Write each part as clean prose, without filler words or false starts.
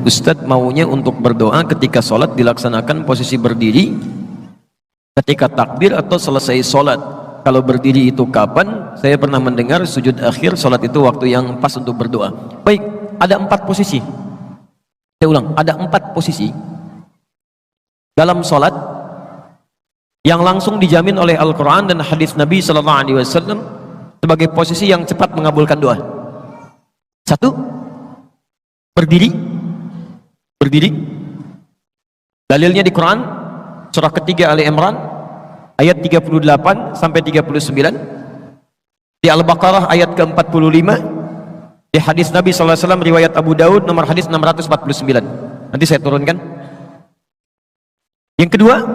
Ustadz maunya untuk berdoa ketika sholat dilaksanakan posisi berdiri ketika takbir atau selesai sholat. Kalau berdiri itu kapan? Saya pernah mendengar sujud akhir sholat itu waktu yang pas untuk berdoa. Baik, ada 4 posisi. Saya ulang, ada 4 posisi dalam sholat yang langsung dijamin oleh Al-Quran dan hadis Nabi SAW sebagai posisi yang cepat mengabulkan doa. 1, berdiri. Dalilnya di Quran surah ketiga Ali Imran ayat 38 sampai 39, di Al-Baqarah ayat ke-45, di hadis Nabi SAW riwayat Abu Daud nomor hadis 649. Nanti saya turunkan. Yang kedua,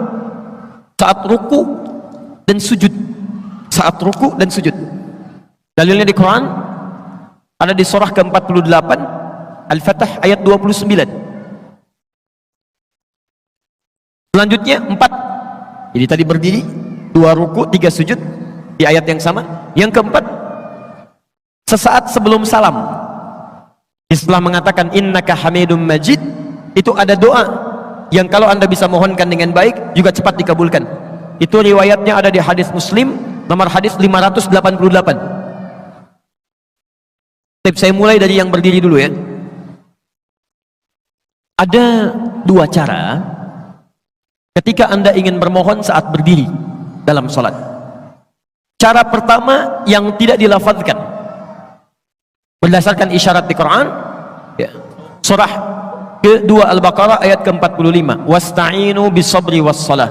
saat ruku dan sujud. Dalilnya di Quran ada di surah ke-48 Al-Fatah ayat 29. Selanjutnya 4. Jadi tadi berdiri, 2 ruku, 3 sujud di ayat yang sama. Yang keempat, sesaat sebelum salam. Setelah mengatakan innaka hamidum majid, itu ada doa yang kalau Anda bisa mohonkan dengan baik juga cepat dikabulkan. Itu riwayatnya ada di hadis Muslim nomor hadis 588. Saya mulai dari yang berdiri dulu ya. Ada 2 cara ketika Anda ingin bermohon saat berdiri dalam sholat. Cara pertama yang tidak dilafazkan berdasarkan isyarat di Quran ya. Surah ke-2 Al-Baqarah ayat ke-45, wasta'inu bisabri wassalah.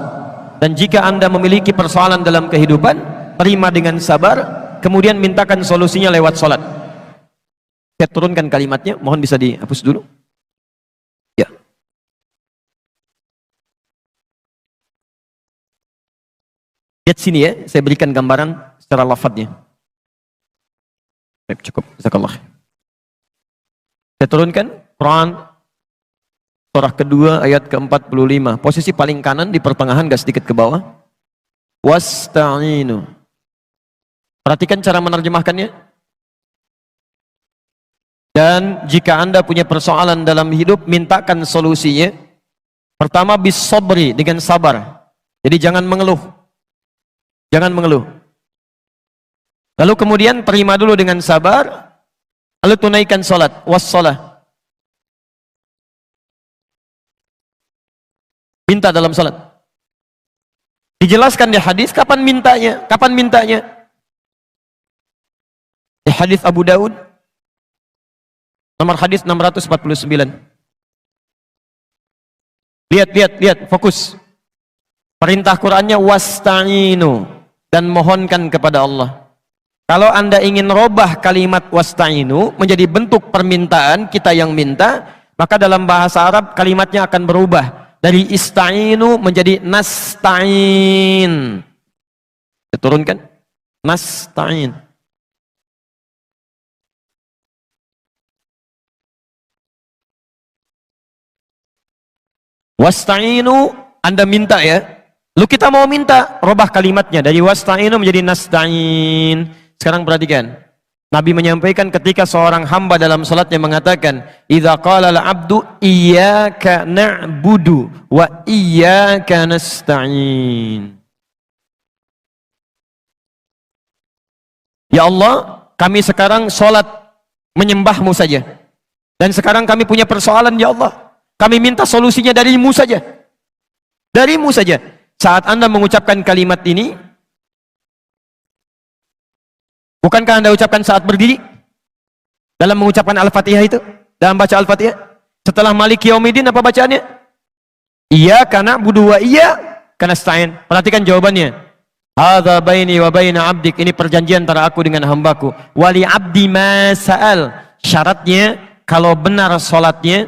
Dan jika Anda memiliki persoalan dalam kehidupan, terima dengan sabar, kemudian mintakan solusinya lewat sholat. Saya turunkan kalimatnya, mohon bisa dihapus dulu ya. Lihat sini ya, saya berikan gambaran secara lafadznya. Baik, cukup, jazakallah. Saya turunkan Quran surah kedua ayat ke-45, posisi paling kanan di pertengahan, gak sedikit ke bawah. Wasta'inu. Perhatikan cara menerjemahkannya. Dan jika Anda punya persoalan dalam hidup, mintakan solusinya. Pertama, bis sabri, dengan sabar. Jadi jangan mengeluh. Lalu kemudian terima dulu dengan sabar, lalu tunaikan salat, wassalah. Minta dalam salat. Dijelaskan di hadis kapan mintanya. Di hadis Abu Daud nomor hadis 649. Lihat, fokus. Perintah Qur'annya wasta'inu, dan mohonkan kepada Allah. Kalau Anda ingin robah kalimat wasta'inu menjadi bentuk permintaan, kita yang minta, maka dalam bahasa Arab kalimatnya akan berubah dari ista'inu menjadi nasta'in. Diturunkan nasta'in. Wasta'inu, Anda minta ya. Lalu kita mau minta, robah kalimatnya dari wasta'inu menjadi nasta'in. Sekarang perhatikan. Nabi menyampaikan ketika seorang hamba dalam salatnya mengatakan, "Idza qala al-'abdu iyyaka na'budu wa iyyaka nasta'in." Ya Allah, kami sekarang salat menyembah-Mu saja. Dan sekarang kami punya persoalan ya Allah. Kami minta solusinya dari-Mu saja. Dari-Mu saja. Saat Anda mengucapkan kalimat ini, bukankah Anda ucapkan saat berdiri? Dalam mengucapkan Al-Fatihah itu, dalam baca Al-Fatihah. Setelah Maliki Yaumiddin apa bacaannya? Iyyaka na'budu wa iyyaka nasta'in. Perhatikan jawabannya. Hadza baini wa baina 'abdik. Ini perjanjian antara aku dengan hambaku. Wali 'abdi ma sa'al. Syaratnya kalau benar salatnya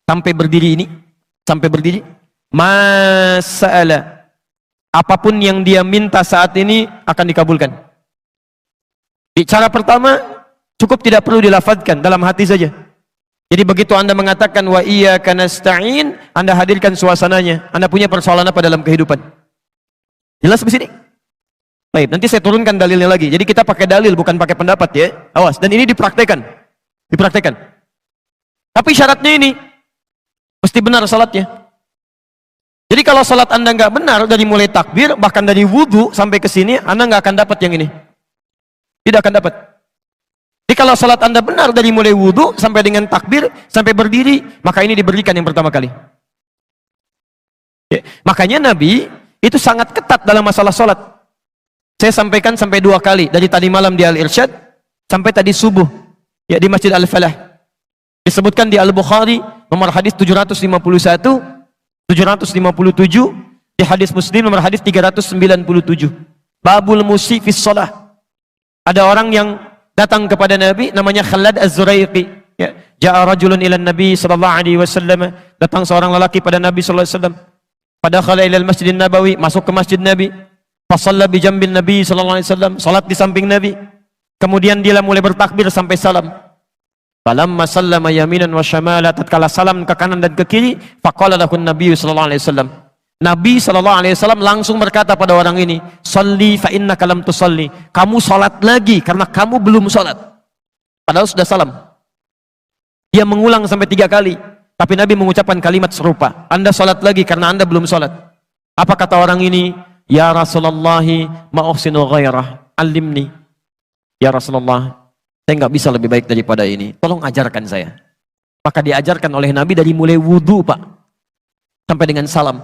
sampai berdiri, mas'ala, apapun yang dia minta saat ini akan dikabulkan. Di cara pertama cukup tidak perlu dilafadzkan, dalam hati saja. Jadi begitu Anda mengatakan wa iyyaka nasta'in, Anda hadirkan suasananya. Anda punya persoalan apa dalam kehidupan? Jelas di sini? Baik, nanti saya turunkan dalilnya lagi. Jadi kita pakai dalil bukan pakai pendapat ya. Awas, dan ini dipraktekan. Tapi syaratnya ini, mesti benar salatnya. Jadi kalau salat Anda nggak benar dari mulai takbir, bahkan dari wudhu sampai ke sini, Anda nggak akan dapat yang ini. Tidak akan dapat. Jadi kalau salat Anda benar dari mulai wudhu sampai dengan takbir, sampai berdiri, maka ini diberikan yang pertama kali. Ya, makanya Nabi itu sangat ketat dalam masalah salat. Saya sampaikan sampai 2 kali, dari tadi malam di Al-Irsyad sampai tadi subuh ya di Masjid Al-Falah. Disebutkan di Al-Bukhari nomor hadis 751, 757, di hadis Muslim nomor hadis 397. Babul musi fis shalah. Ada orang yang datang kepada Nabi namanya Khalad Az-Zuraiqi. Ya, ja'a rajulun ila Nabi sallallahu alaihi wasallam. Datang seorang lelaki pada Nabi sallallahu alaihi wasallam. Pada khala ila Masjidin Nabawi, masuk ke Masjid Nabi. Fasalla bi jambin Nabi sallallahu alaihi wasallam, salat di samping Nabi. Kemudian dia mulai bertakbir sampai salam. Falamma sallama yaminan wa shamala, tatkala salam ke kanan dan ke kiri, faqala lahu Nabi sallallahu alaihi wasallam. Nabi sallallahu alaihi wasallam langsung berkata pada orang ini, "Shalli fa innaka lam tusalli." Kamu salat lagi karena kamu belum salat. Padahal sudah salam. Dia mengulang sampai 3 kali, tapi Nabi mengucapkan kalimat serupa. Anda salat lagi karena Anda belum salat. Apa kata orang ini? Ya Rasulullah, ma'uhsinu ghairah, alimni. Ya Rasulullah, saya nggak bisa lebih baik daripada ini. Tolong ajarkan saya. Maka diajarkan oleh Nabi dari mulai wudu, Pak, sampai dengan salam.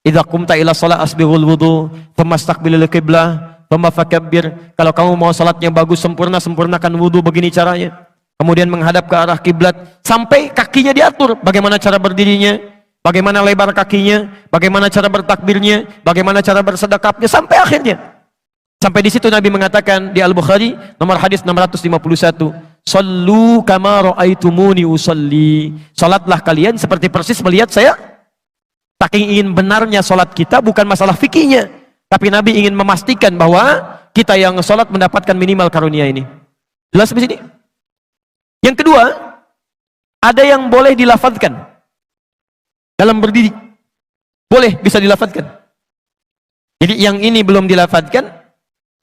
Idza qumta ila shalah asbighul wudu, famastaqbilil qiblah, famafakabbir. Kalau kamu mau salatnya bagus sempurna, sempurnakan wudu, begini caranya. Kemudian menghadap ke arah kiblat sampai kakinya diatur, bagaimana cara berdirinya, bagaimana lebar kakinya, bagaimana cara bertakbirnya, bagaimana cara bersedekapnya, sampai akhirnya. Sampai di situ Nabi mengatakan di Al-Bukhari nomor hadis 651, "Shallu kama ra'aitumuni usalli." Salatlah kalian seperti persis melihat saya. Saking ingin benarnya salat kita bukan masalah fikihnya, tapi Nabi ingin memastikan bahwa kita yang salat mendapatkan minimal karunia ini. Jelas di sini? Yang kedua, ada yang boleh dilafadzkan dalam berdiri. Boleh, bisa dilafadzkan. Jadi yang ini belum dilafadzkan,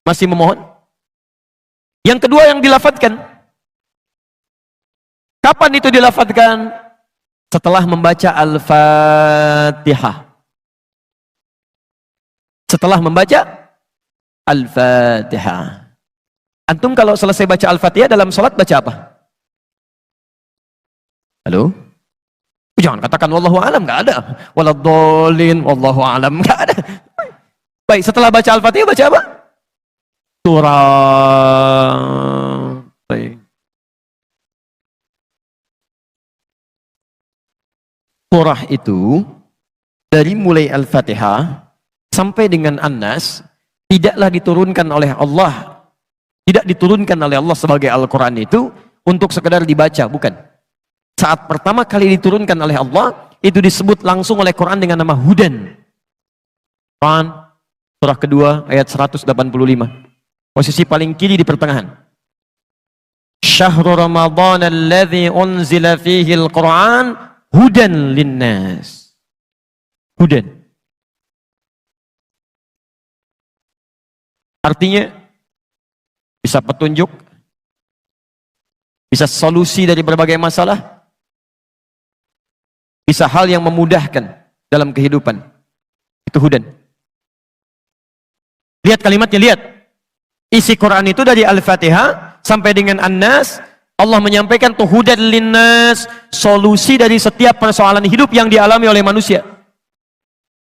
masih memohon. Yang kedua yang dilafadzkan. Kapan itu dilafadzkan? Setelah membaca Al-Fatihah. Setelah membaca Al-Fatihah. Antum kalau selesai baca Al-Fatihah dalam sholat baca apa? Halo? Jangan katakan wallahu alam, nggak ada. Waladhdallin, wallahu alam, nggak ada. Baik, setelah baca Al-Fatihah baca apa? Surah. Baik. Surah itu dari mulai Al-Fatihah sampai dengan An-Nas tidaklah diturunkan oleh Allah. Tidak diturunkan oleh Allah sebagai Al-Quran itu untuk sekedar dibaca, bukan. Saat pertama kali diturunkan oleh Allah, itu disebut langsung oleh Quran dengan nama Hudan. Quran, surah kedua, ayat 185. Posisi paling kiri di pertengahan. Syahrul Ramadan alladzi unzila fihi al-Quran hudan linnas. Hudan. Artinya, bisa petunjuk, bisa solusi dari berbagai masalah, bisa hal yang memudahkan dalam kehidupan. Itu hudan. Lihat kalimatnya, lihat. Isi Quran itu dari Al-Fatihah sampai dengan An-Nas, Allah menyampaikan tuh hudan linnas, solusi dari setiap persoalan hidup yang dialami oleh manusia.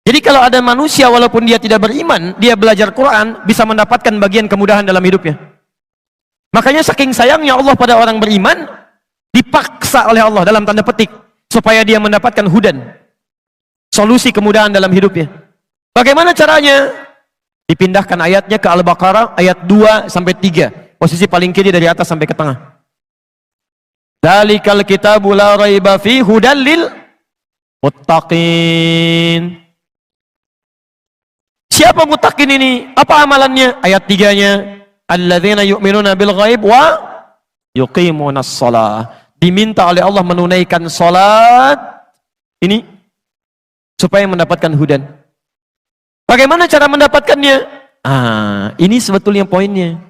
Jadi kalau ada manusia walaupun dia tidak beriman, dia belajar Quran, bisa mendapatkan bagian kemudahan dalam hidupnya. Makanya saking sayangnya Allah pada orang beriman, dipaksa oleh Allah dalam tanda petik, supaya dia mendapatkan hudan, solusi kemudahan dalam hidupnya. Bagaimana caranya? Dipindahkan ayatnya ke Al-Baqarah ayat 2 sampai 3, posisi paling kiri dari atas sampai ke tengah. Dzalikal kitabu la raiba fi hudal lil muttaqin. Siapa muttaqin ini? Apa amalannya? Ayat 3-nya, alladzina yu'minuna bil ghaib wa yuqimunas shalah. Diminta oleh Allah menunaikan salat ini supaya mendapatkan hudan. Bagaimana cara mendapatkannya? Ini sebetulnya poinnya.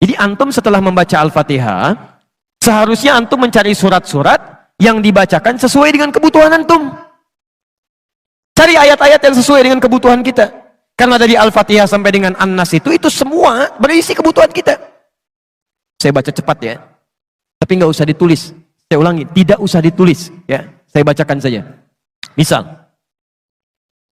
Jadi antum setelah membaca Al-Fatihah, seharusnya antum mencari surat-surat yang dibacakan sesuai dengan kebutuhan antum. Cari ayat-ayat yang sesuai dengan kebutuhan kita. Karena dari Al-Fatihah sampai dengan An-Nas itu semua berisi kebutuhan kita. Saya baca cepat ya. Tapi nggak usah ditulis. Saya ulangi, tidak usah ditulis ya. Saya bacakan saja. Misal,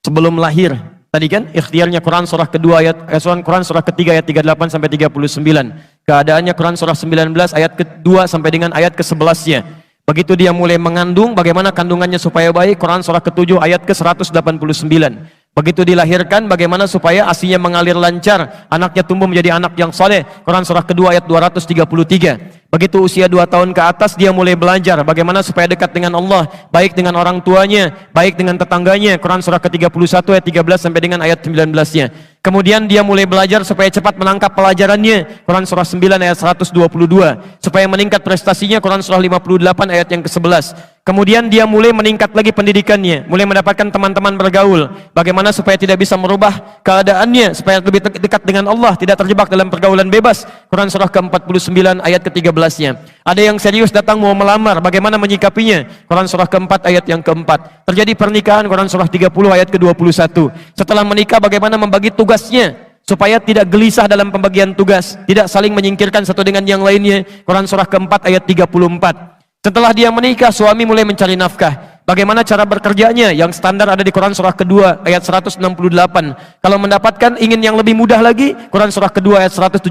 sebelum lahir, tadi kan ikhtiarnya Quran surah kedua ayat Quran surah ketiga ayat 38 sampai 39. Keadaannya Quran surah 19 ayat kedua sampai dengan ayat ke-11-nya. Begitu dia mulai mengandung, bagaimana kandungannya supaya baik, Quran surah ke-7 ayat ke-189. Begitu dilahirkan, bagaimana supaya ASInya mengalir lancar, anaknya tumbuh menjadi anak yang soleh, Quran surah kedua ayat 233. Begitu usia 2 tahun ke atas, dia mulai belajar bagaimana supaya dekat dengan Allah, baik dengan orang tuanya, baik dengan tetangganya, Quran surah ke-31 ayat 13 sampai dengan ayat 19-nya. Kemudian dia mulai belajar supaya cepat menangkap pelajarannya, Quran surah 9 ayat 122. Supaya meningkat prestasinya, Quran surah 58 ayat yang ke-11. Kemudian dia mulai meningkat lagi pendidikannya, mulai mendapatkan teman-teman bergaul. Bagaimana supaya tidak bisa merubah keadaannya, supaya lebih dekat dengan Allah, tidak terjebak dalam pergaulan bebas, Quran surah ke-49 ayat ke-13-nya. Ada yang serius datang mau melamar, bagaimana menyikapinya, Quran surah ke-4 ayat yang ke-4. Terjadi pernikahan, Quran surah 30 ayat ke-21. Setelah menikah, bagaimana membagi tugasnya supaya tidak gelisah dalam pembagian tugas, tidak saling menyingkirkan satu dengan yang lainnya, Quran surah ke-4 ayat 34. Setelah dia menikah, suami mulai mencari nafkah. Bagaimana cara bekerjanya? Yang standar ada di Quran surah kedua ayat 168. Kalau mendapatkan ingin yang lebih mudah lagi, Quran surah kedua ayat 172.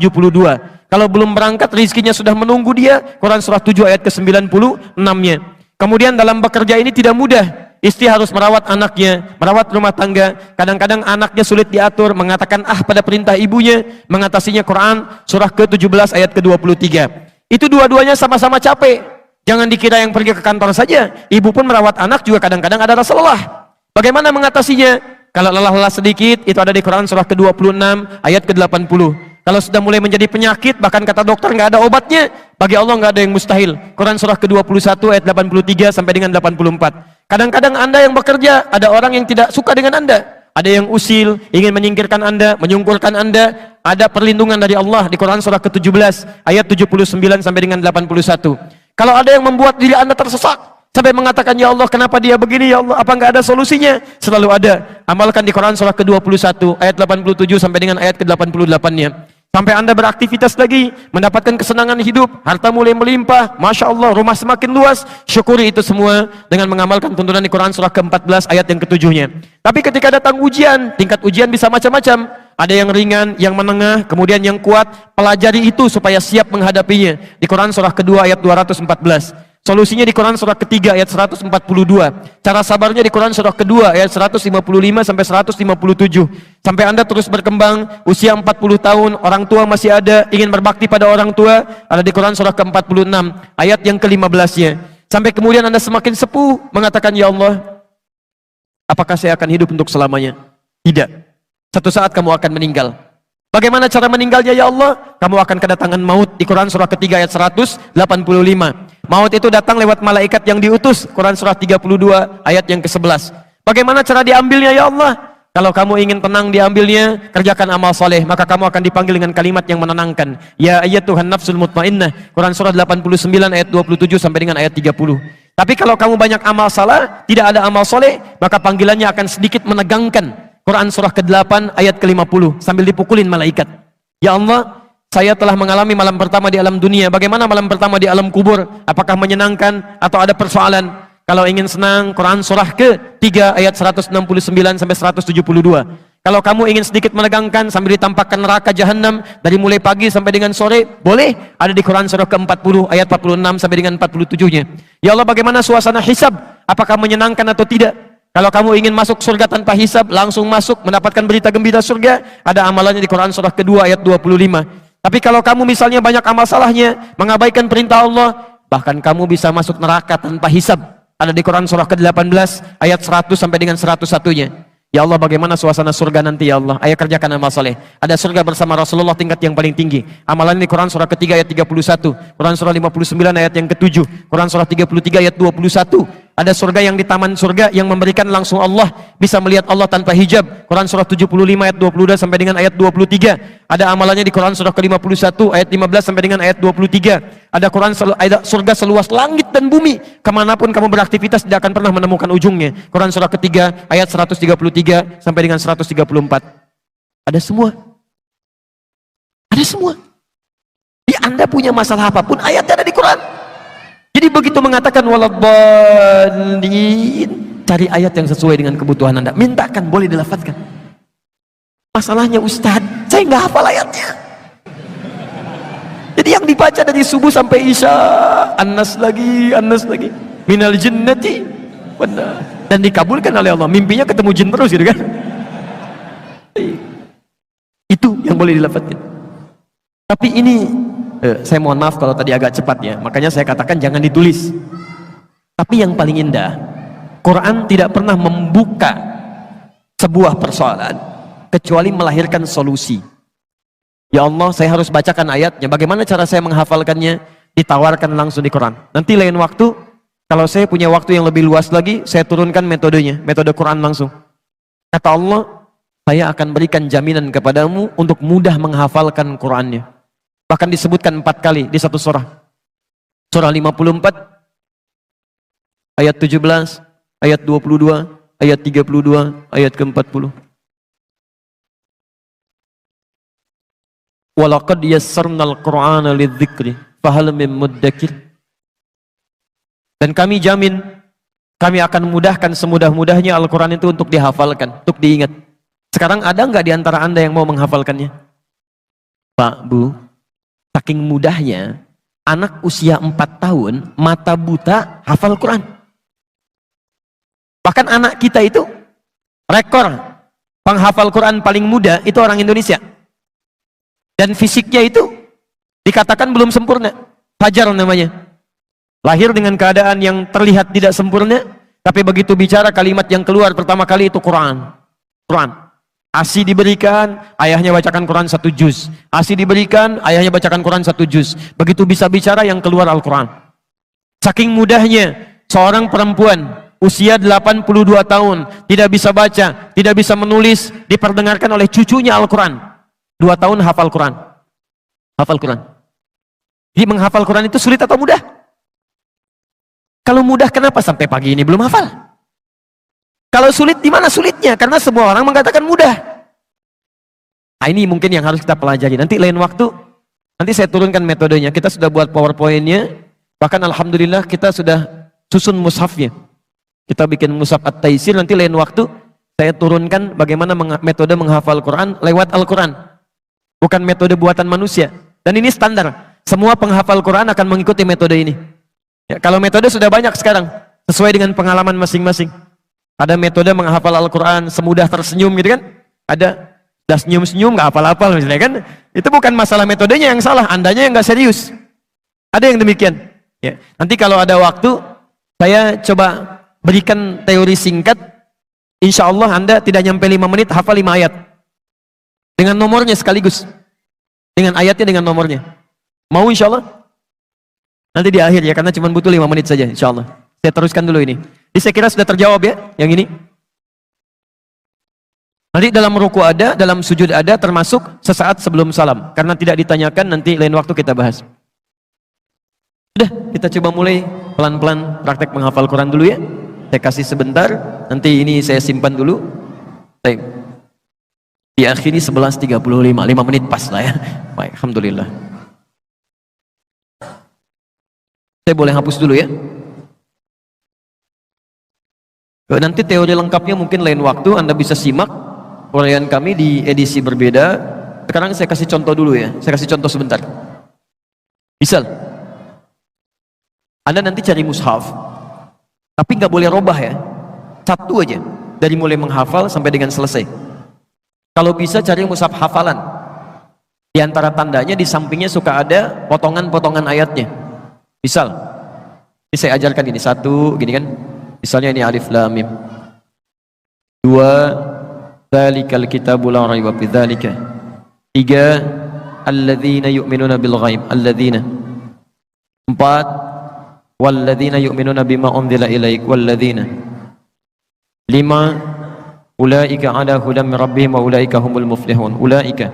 Kalau belum berangkat, rizkinya sudah menunggu dia, Quran surah 7 ayat ke-96-nya. Kemudian dalam bekerja ini tidak mudah. Istri harus merawat anaknya, merawat rumah tangga. Kadang-kadang anaknya sulit diatur, mengatakan pada perintah ibunya, mengatasinya, Quran surah ke-17 ayat ke-23. Itu dua-duanya sama-sama capek. Jangan dikira yang pergi ke kantor saja, ibu pun merawat anak juga kadang-kadang ada rasa lelah. Bagaimana mengatasinya? Kalau lelah-lelah sedikit, itu ada di Quran surah ke-26 ayat ke-80. Kalau sudah mulai menjadi penyakit, bahkan kata dokter nggak ada obatnya, bagi Allah nggak ada yang mustahil. Quran surah ke-21 ayat 83 sampai dengan 84. Kadang-kadang Anda yang bekerja, ada orang yang tidak suka dengan Anda. Ada yang usil, ingin menyingkirkan Anda, menyungkurkan Anda. Ada perlindungan dari Allah di Quran surah ke-17 ayat 79 sampai dengan 81. Kalau ada yang membuat diri Anda tersesat sampai mengatakan, ya Allah kenapa dia begini, ya Allah apa nggak ada solusinya? Selalu ada. Amalkan di Quran surah ke-21 ayat 87 sampai dengan ayat ke-88-nya. Sampai Anda beraktivitas lagi, mendapatkan kesenangan hidup, harta mulai melimpah, Masya Allah, rumah semakin luas, syukuri itu semua dengan mengamalkan tuntunan di Quran surah ke-14 ayat yang ke-7-nya. Tapi ketika datang ujian, tingkat ujian bisa macam-macam. Ada yang ringan, yang menengah, kemudian yang kuat. Pelajari itu supaya siap menghadapinya. Di Quran surah kedua ayat 214. Solusinya di Quran surah ketiga ayat 142. Cara sabarnya di Quran surah kedua ayat 155 sampai 157. Sampai Anda terus berkembang, usia 40 tahun, orang tua masih ada, ingin berbakti pada orang tua, ada di Quran surah ke-46 ayat yang ke-15-nya. Sampai kemudian Anda semakin sepuh mengatakan, ya Allah, apakah saya akan hidup untuk selamanya? Tidak. Satu saat kamu akan meninggal. Bagaimana cara meninggalnya, ya Allah? Kamu akan kedatangan maut di Quran surah ketiga ayat 185. Maut itu datang lewat malaikat yang diutus, Quran surah 32 ayat yang ke-11. Bagaimana cara diambilnya, ya Allah? Kalau kamu ingin tenang diambilnya, kerjakan amal soleh, maka kamu akan dipanggil dengan kalimat yang menenangkan. Ya ayyatuhan nafsul mutmainnah, Quran surah 89 ayat 27 sampai dengan ayat 30. Tapi kalau kamu banyak amal salah, tidak ada amal soleh, maka panggilannya akan sedikit menegangkan. Quran surah ke-8 ayat ke-50 sambil dipukulin malaikat. Ya Allah, saya telah mengalami malam pertama di alam dunia. Bagaimana malam pertama di alam kubur? Apakah menyenangkan atau ada persoalan? Kalau ingin senang, Quran surah ke-3 ayat 169 sampai 172. Kalau kamu ingin sedikit menegangkan sambil ditampakkan neraka jahanam dari mulai pagi sampai dengan sore, boleh, ada di Quran surah ke-40 ayat 46 sampai dengan 47-nya. Ya Allah, bagaimana suasana hisab? Apakah menyenangkan atau tidak? Kalau kamu ingin masuk surga tanpa hisab, langsung masuk, mendapatkan berita gembira surga, ada amalannya di Quran surah kedua ayat 25. Tapi kalau kamu misalnya banyak amal salahnya, mengabaikan perintah Allah, bahkan kamu bisa masuk neraka tanpa hisab. Ada di Quran surah ke-18 ayat 100 sampai dengan 101-nya. Ya Allah, bagaimana suasana surga nanti, ya Allah? Ayo kerjakan amal saleh. Ada surga bersama Rasulullah tingkat yang paling tinggi. Amalan di Quran surah ketiga ayat 31, Quran surah 59 ayat yang ke-7, Quran surah 33 ayat 21. Ada surga yang di taman surga yang memberikan langsung Allah, bisa melihat Allah tanpa hijab. Quran surah 75 ayat 22 sampai dengan ayat 23. Ada amalannya di Quran surah ke-51 ayat 15 sampai dengan ayat 23. Ada ada surga seluas langit dan bumi. Kemanapun kamu beraktivitas tidak akan pernah menemukan ujungnya. Quran surah ketiga ayat 133 sampai dengan 134. Ada semua. Ada semua. Di Anda punya masalah apapun, ayatnya ada di Quran. Jadi begitu mengatakan waladhdallin, cari ayat yang sesuai dengan kebutuhan Anda. Mintakan, boleh dilafadzkan. Masalahnya Ustadz, saya nggak hafal ayatnya. Jadi yang dibaca dari subuh sampai isya, An-Nas lagi, minal jinnati, benar. Dan dikabulkan oleh Allah. Mimpinya ketemu jin terus gitu kan. Itu yang boleh dilafadzkan. Tapi ini saya mohon maaf kalau tadi agak cepat ya, makanya saya katakan jangan ditulis. Tapi yang paling indah, Quran tidak pernah membuka sebuah persoalan kecuali melahirkan solusi. Ya Allah, saya harus bacakan ayatnya, bagaimana cara saya menghafalkannya? Ditawarkan langsung di Quran. Nanti lain waktu, kalau saya punya waktu yang lebih luas lagi, saya turunkan metodenya, metode Quran langsung. Kata Allah, saya akan berikan jaminan kepadamu untuk mudah menghafalkan Qurannya. Bahkan disebutkan 4 kali di satu surah. Surah 54 ayat 17, ayat 22, ayat 32, ayat ke-40. Walaqad yassarnal Qur'ana lidzikri fahal min muddakir. Dan kami jamin kami akan mudahkan semudah-mudahnya Al-Quran itu untuk dihafalkan, untuk diingat. Sekarang ada nggak di antara Anda yang mau menghafalkannya? Pak, Bu, saking mudahnya, anak usia 4 tahun, mata buta, hafal Quran. Bahkan anak kita itu, rekor penghafal Quran paling muda, itu orang Indonesia. Dan fisiknya itu, dikatakan belum sempurna. Fajar namanya. Lahir dengan keadaan yang terlihat tidak sempurna, tapi begitu bicara kalimat yang keluar pertama kali itu Quran. Quran. ASI diberikan, ayahnya bacakan Quran 1 juz. ASI diberikan, ayahnya bacakan Quran 1 juz. Begitu bisa bicara yang keluar Al-Quran. Saking mudahnya, seorang perempuan usia 82 tahun, tidak bisa baca, tidak bisa menulis, diperdengarkan oleh cucunya Al-Quran. 2 tahun hafal Quran. Hafal Quran. Jadi menghafal Quran itu sulit atau mudah? Kalau mudah, kenapa sampai pagi ini belum hafal? Kalau sulit, di mana sulitnya? Karena semua orang mengatakan mudah. Nah, ini mungkin yang harus kita pelajari. Nanti lain waktu, nanti saya turunkan metodenya. Kita sudah buat PowerPoint-nya. Bahkan Alhamdulillah kita sudah susun mushafnya. Kita bikin mushaf At-Taisir. Nanti lain waktu, saya turunkan bagaimana metode menghafal Quran lewat Al-Quran. Bukan metode buatan manusia. Dan ini standar. Semua penghafal Quran akan mengikuti metode ini. Ya, kalau metode sudah banyak sekarang. Sesuai dengan pengalaman masing-masing. Ada metode menghafal Al-Quran semudah tersenyum gitu kan. Ada sudah senyum-senyum gak hafal-hafal misalnya kan. Itu bukan masalah metodenya yang salah, andanya yang gak serius. Ada yang demikian ya. Nanti kalau ada waktu, saya coba berikan teori singkat. Insya Allah Anda tidak nyampe 5 menit hafal 5 ayat dengan nomornya sekaligus, dengan ayatnya, dengan nomornya. Mau insya Allah? Nanti di akhir ya, karena cuma butuh 5 menit saja insya Allah. Saya teruskan dulu ini. Jadi saya kira sudah terjawab ya, yang ini. Nanti dalam ruku ada, dalam sujud ada, termasuk sesaat sebelum salam. Karena tidak ditanyakan, nanti lain waktu kita bahas. Sudah, kita coba mulai pelan-pelan praktek menghafal Quran dulu ya. Saya kasih sebentar, nanti ini saya simpan dulu. Baik. Diakhiri 11.35, 5 menit pas lah ya. Baik, Alhamdulillah. Saya boleh hapus dulu ya. Nanti teori lengkapnya mungkin lain waktu Anda bisa simak uraian kami di edisi berbeda. Sekarang saya kasih contoh dulu ya. Saya kasih contoh sebentar. Misal, Anda nanti cari mushaf, tapi nggak boleh robah ya. Satu aja, dari mulai menghafal sampai dengan selesai. Kalau bisa cari mushaf hafalan. Di antara tandanya di sampingnya suka ada potongan-potongan ayatnya. Misal, ini saya ajarkan ini satu, gini kan. Misalnya ini alif lam mim. 2, dzalikal kitabu la raiba fi dzalika. 3, alladzina yu'minuna bil ghaib, alladzina. 4, walladzina yu'minuna bima unzila ilaik walladzina 5 ulaika ala hudam min rabbihim wa ulaika humul muflihun. Ulaika,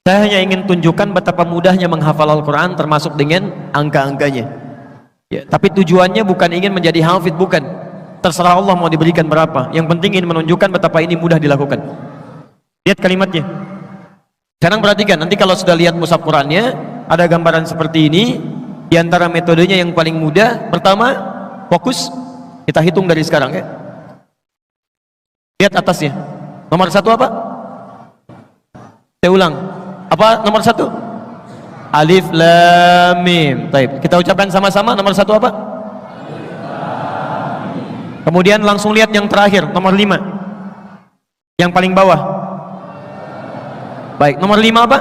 saya hanya ingin tunjukkan betapa mudahnya menghafal Al-Quran termasuk dengan angka-angkanya ya, tapi tujuannya bukan ingin menjadi hafid, bukan. Terserah Allah mau diberikan berapa, yang penting ingin menunjukkan betapa ini mudah dilakukan. Lihat kalimatnya. Sekarang perhatikan, nanti kalau sudah lihat mushaf Qurannya ada gambaran seperti ini. Di antara metodenya yang paling mudah, pertama fokus, kita hitung dari sekarang ya. Lihat atasnya, nomor 1 apa? Saya ulang, apa nomor 1? Alif Lam Mim. Baik, kita ucapkan sama-sama. Nomor 1 apa? Kemudian langsung lihat yang terakhir, nomor 5, yang paling bawah. Baik, nomor 5 apa?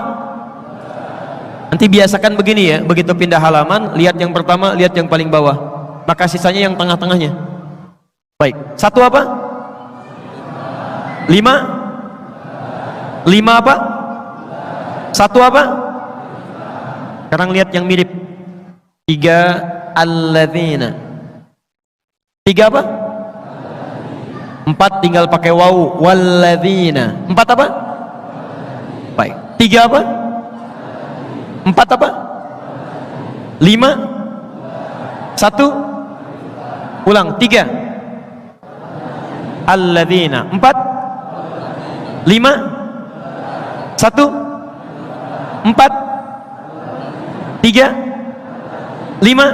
Nanti biasakan begini ya, begitu pindah halaman, lihat yang pertama, lihat yang paling bawah, maka sisanya yang tengah-tengahnya. Baik, 1 apa? 5? 5 apa? 1 apa? Sekarang lihat yang mirip. 3 alladzina. 3 apa? 4 tinggal pakai wawu, walladzina. 4 apa? Baik. 3 apa? 4 apa? 5? 1? Ulang, 3 alladzina. 4? 5? 1? 4? 3? 5?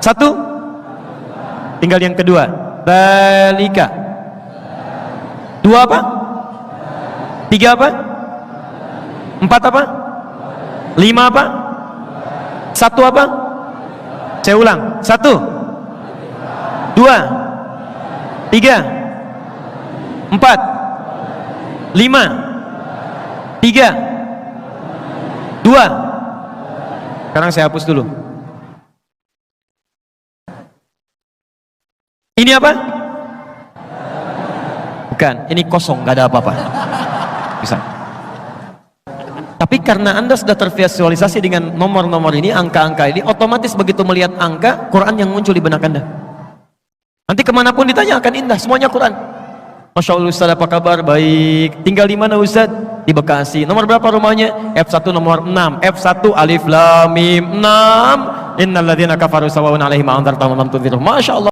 1? Tinggal yang kedua, balika. 2 apa? 3 apa? 4 apa? 5 apa? 1 apa? Saya ulang, 1 2 3 4 5 3 2. Sekarang saya hapus dulu. Ini apa? Bukan, ini kosong, nggak ada apa-apa. Bisa. Tapi karena Anda sudah tervisualisasi dengan nomor-nomor ini, angka-angka ini, otomatis begitu melihat angka, Quran yang muncul di benak Anda. Nanti kemanapun ditanya akan indah, semuanya Quran. Masya Allah Ustaz, apa kabar? Baik. Tinggal di mana Ustaz? Di Bekasi. Nomor berapa rumahnya? F1 nomor 6. F1 alif lam mim 6. Innal ladzina kafaru sawa'un 'alaihim a anzartahum am lam tunzirhum. Masya Allah.